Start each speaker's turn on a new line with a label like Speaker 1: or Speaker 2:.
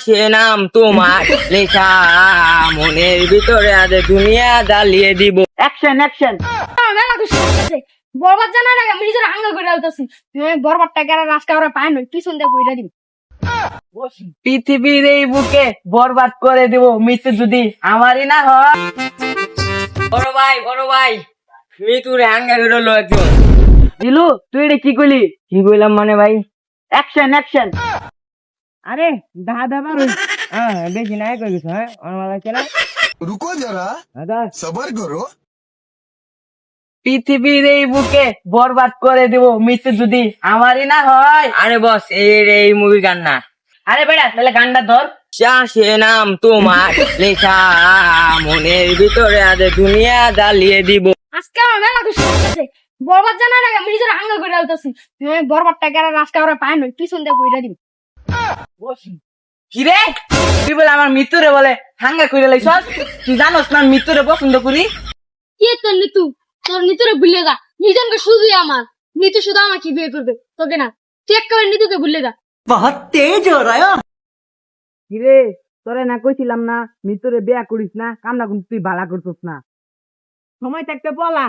Speaker 1: সে নাম তোমার লেখা মনের ভিতরে আজ দুনিয়া জ্বালিয়ে দিব।
Speaker 2: Action action.
Speaker 3: মেলা খুশি লাগতেছে। বরবাদ জানার আগে আমি নিজের আঙ্গা করে আলতেছি। বরবাদটা গেলে রাস্তা ওরা পায় নই, পিছন দিয়ে বইরা দিব।
Speaker 1: পৃথিবীর এই বুকে বরবাদ করে দিব মৃত্যু যদি আমারই না হয়। বড় ভাই মৃত্যুর হাঙ্গা করে লো একজন।
Speaker 2: দিলু তুই এটা কি কইলি?
Speaker 1: কি বললাম মানে ভাই?
Speaker 2: Action action.
Speaker 1: আরে দাদা মারুন। হ্যাঁ বেশি নাই কই কিছু। হ্যাঁ আমার লাগছে না।
Speaker 4: रुको जरा
Speaker 1: দাদা
Speaker 4: सबर करो।
Speaker 1: পৃথিবীর এই বুকে বরবাদ করে দিব মৃত্যু যদি আমারই না হয়। আরে বস এই মুভি গান না।
Speaker 2: আরে বেটা তাহলে গানটা ধর।
Speaker 1: সে নাম তোমার লেখা মনের ভিতরে আজ দুনিয়া জ্বালিয়ে দিব।
Speaker 3: আজকে আমার মেলা খুশি লাগতেছে। বরবাদ জানার আগে আমি নিজের আঙ্গা করে আলতেছি। বরবাদটা গেলে রাস্তা ওরা পায় নই, পিছন দিয়ে বইরা দিব।
Speaker 1: কি রে তুই বলে আমার মৃত্যুরে বলে হাঙ্গা করে লাইছস? তুই জানোস না মৃত্যুরে পছন্দ করি?
Speaker 3: কি তোর নিতু? তোর নিতুরে ভুলে যা। নিজানকে শুধুই আমার। নিতু শুধু আমাকে বিয়ে করবে, তোকে না। তুই একেবারে নিতুকে ভুলে যা।
Speaker 2: কি রে তোরে না কইছিলাম না মৃত্যুরে বিয়া করিস না, কামনা কিন্তু তুই ভালা করছিস না। সময় থাকতে বলা